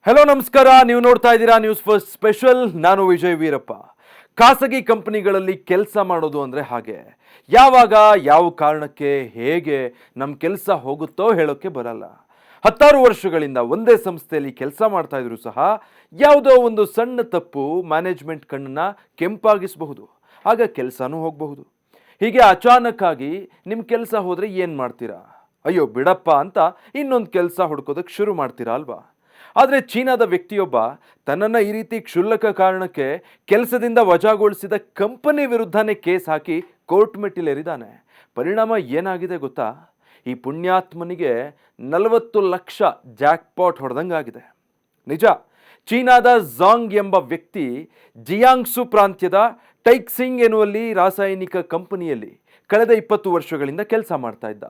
Hello ನಮಸ್ಕಾರ. ನೀವು ನೋಡ್ತಾ ಇದ್ದೀರಾ ನ್ಯೂಸ್ ಫಸ್ಟ್ ಸ್ಪೆಷಲ್. ನಾನು ವಿಜಯ್ ವೀರಪ್ಪ. ಖಾಸಗಿ ಕಂಪನಿಗಳಲ್ಲಿ ಕೆಲಸ ಮಾಡೋದು ಅಂದರೆ ಹಾಗೆ ಯಾವಾಗ ಯಾವ ಕಾರಣಕ್ಕೆ ಹೇಗೆ ನಮ್ಮ ಕೆಲಸ ಹೋಗುತ್ತೋ ಹೇಳೋಕ್ಕೆ ಬರಲ್ಲ. ಹತ್ತಾರು ವರ್ಷಗಳಿಂದ ಒಂದೇ ಸಂಸ್ಥೆಯಲ್ಲಿ ಕೆಲಸ ಮಾಡ್ತಾ ಇದ್ರು ಸಹ ಯಾವುದೋ ಒಂದು ಸಣ್ಣ ತಪ್ಪು ಮ್ಯಾನೇಜ್ಮೆಂಟ್ ಕಣ್ಣನ್ನ ಕೆಂಪಾಗಿಸಬಹುದು, ಆಗ ಕೆಲಸನೂ ಹೋಗಬಹುದು. ಹೀಗೆ ಅಚಾನಕ್ ಆಗಿ ನಿಮ್ಮ ಕೆಲಸ ಹೋದರೆ ಏನು ಮಾಡ್ತೀರಾ? ಅಯ್ಯೋ ಬಿಡಪ್ಪ ಅಂತ ಇನ್ನೊಂದು ಕೆಲಸ ಹುಡ್ಕೋದಕ್ಕೆ ಶುರು ಮಾಡ್ತೀರಾ ಅಲ್ವಾ? ಆದರೆ ಚೀನಾದ ವ್ಯಕ್ತಿಯೊಬ್ಬ ತನ್ನನ್ನು ಈ ರೀತಿ ಕ್ಷುಲ್ಲಕ ಕಾರಣಕ್ಕೆ ಕೆಲಸದಿಂದ ವಜಾಗೊಳಿಸಿದ ಕಂಪನಿ ವಿರುದ್ಧನೇ ಕೇಸ್ ಹಾಕಿ ಕೋರ್ಟ್ ಮೆಟ್ಟಿಲೇರಿದ್ದಾನೆ. ಪರಿಣಾಮ ಏನಾಗಿದೆ ಗೊತ್ತಾ? ಈ ಪುಣ್ಯಾತ್ಮನಿಗೆ 40 ಲಕ್ಷ ಜಾಕ್ಪಾಟ್ ಹೊಡೆದಂಗಾಗಿದೆ. ನಿಜ, ಚೀನಾದ ಝಾಂಗ್ ಎಂಬ ವ್ಯಕ್ತಿ ಜಿಯಾಂಗ್ಸು ಪ್ರಾಂತ್ಯದ ಟೈಕ್ಸಿಂಗ್ ಎನ್ನುವಲ್ಲಿ ರಾಸಾಯನಿಕ ಕಂಪನಿಯಲ್ಲಿ ಕಳೆದ 20 ವರ್ಷಗಳಿಂದ ಕೆಲಸ ಮಾಡ್ತಾ ಇದ್ದ.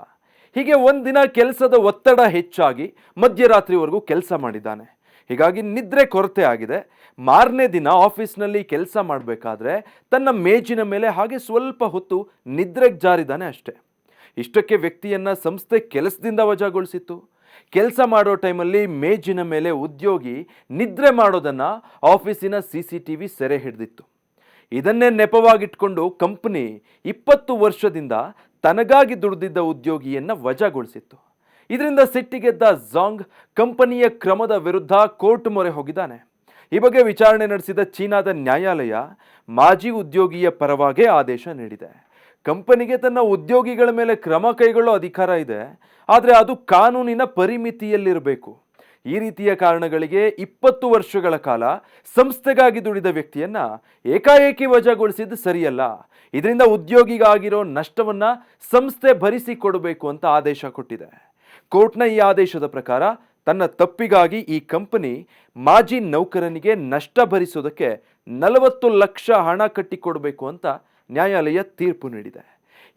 ಹೀಗೆ ಒಂದಿನ ಕೆಲಸದ ಒತ್ತಡ ಹೆಚ್ಚಾಗಿ ಮಧ್ಯರಾತ್ರಿವರೆಗೂ ಕೆಲಸ ಮಾಡಿದ್ದಾನೆ. ಹೀಗಾಗಿ ನಿದ್ರೆ ಕೊರತೆ ಆಗಿದೆ. ಮಾರನೇ ದಿನ ಆಫೀಸ್ನಲ್ಲಿ ಕೆಲಸ ಮಾಡಬೇಕಾದ್ರೆ ತನ್ನ ಮೇಜಿನ ಮೇಲೆ ಹಾಗೆ ಸ್ವಲ್ಪ ಹೊತ್ತು ನಿದ್ರೆಗೆ ಜಾರಿದ್ದಾನೆ ಅಷ್ಟೆ. ಇಷ್ಟಕ್ಕೆ ವ್ಯಕ್ತಿಯನ್ನ ಸಂಸ್ಥೆ ಕೆಲಸದಿಂದ ವಜಾಗೊಳಿಸಿತ್ತು. ಕೆಲಸ ಮಾಡೋ ಟೈಮಲ್ಲಿ ಮೇಜಿನ ಮೇಲೆ ಉದ್ಯೋಗಿ ನಿದ್ರೆ ಮಾಡೋದನ್ನು ಆಫೀಸಿನ CCTV ಸೆರೆ ಹಿಡಿದಿತ್ತು. ಇದನ್ನೇ ನೆಪವಾಗಿಟ್ಕೊಂಡು ಕಂಪನಿ 20 ವರ್ಷದಿಂದ ತನಗಾಗಿ ದುಡಿದಿದ್ದ ಉದ್ಯೋಗಿಯನ್ನ ವಜಾಗೊಳಿಸಿತ್ತು. ಇದರಿಂದ ಸಿಟ್ಟಿಗೆದ್ದ ಝಾಂಗ್ ಕಂಪನಿಯ ಕ್ರಮದ ವಿರುದ್ಧ ಕೋರ್ಟ್ ಮೊರೆ ಹೋಗಿದ್ದಾನೆ. ಈ ಬಗ್ಗೆ ವಿಚಾರಣೆ ನಡೆಸಿದ ಚೀನಾದ ನ್ಯಾಯಾಲಯ ಮಾಜಿ ಉದ್ಯೋಗಿಯ ಪರವಾಗೇ ಆದೇಶ ನೀಡಿದೆ. ಕಂಪನಿಗೆ ತನ್ನ ಉದ್ಯೋಗಿಗಳ ಮೇಲೆ ಕ್ರಮ ಕೈಗೊಳ್ಳೋ ಅಧಿಕಾರ ಇದೆ, ಆದರೆ ಅದು ಕಾನೂನಿನ ಪರಿಮಿತಿಯಲ್ಲಿರಬೇಕು. ಈ ರೀತಿಯ ಕಾರಣಗಳಿಗೆ 20 ವರ್ಷಗಳ ಕಾಲ ಸಂಸ್ಥೆಗಾಗಿ ದುಡಿದ ವ್ಯಕ್ತಿಯನ್ನ ಏಕಾಏಕಿ ವಜಾಗೊಳಿಸಿದ್ದು ಸರಿಯಲ್ಲ. ಇದರಿಂದ ಉದ್ಯೋಗಿಗಾಗಿರೋ ನಷ್ಟವನ್ನ ಸಂಸ್ಥೆ ಭರಿಸಿಕೊಡಬೇಕು ಅಂತ ಆದೇಶ ಕೊಟ್ಟಿದೆ. ಕೋರ್ಟ್ನ ಈ ಆದೇಶದ ಪ್ರಕಾರ ತನ್ನ ತಪ್ಪಿಗಾಗಿ ಈ ಕಂಪನಿ ಮಾಜಿ ನೌಕರನಿಗೆ ನಷ್ಟ ಭರಿಸೋದಕ್ಕೆ 40 ಲಕ್ಷ ಹಣ ಕಟ್ಟಿಕೊಡಬೇಕು ಅಂತ ನ್ಯಾಯಾಲಯ ತೀರ್ಪು ನೀಡಿದೆ.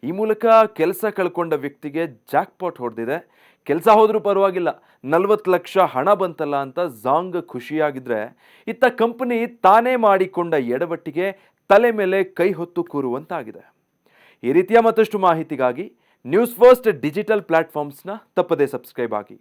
ಈ ಮೂಲಕ ಕೆಲಸ ಕಳ್ಕೊಂಡ ವ್ಯಕ್ತಿಗೆ ಜಾಕ್ಪಾಟ್ ಹೊಡೆದಿದೆ. ಕೆಲಸ ಹೋದ್ರೂ ಪರವಾಗಿಲ್ಲ, 40 ಲಕ್ಷ ಹಣ ಬಂತಲ್ಲ ಅಂತ ಝಾಂಗ್ ಖುಷಿಯಾಗಿದ್ರೆ, ಇತ್ತ ಕಂಪನಿ ತಾನೇ ಮಾಡಿಕೊಂಡ ಎಡವಟ್ಟಿಗೆ ತಲೆ ಮೇಲೆ ಕೈ ಹೊತ್ತು ಕೂರುವಂತಾಗಿದೆ. ಈ ರೀತಿಯ ಮತ್ತಷ್ಟು ಮಾಹಿತಿಗಾಗಿ ನ್ಯೂಸ್ ಫಸ್ಟ್ ಡಿಜಿಟಲ್ ಪ್ಲಾಟ್ಫಾರ್ಮ್ಸ್ನ ತಪ್ಪದೇ ಸಬ್ಸ್ಕ್ರೈಬ್ ಆಗಿ.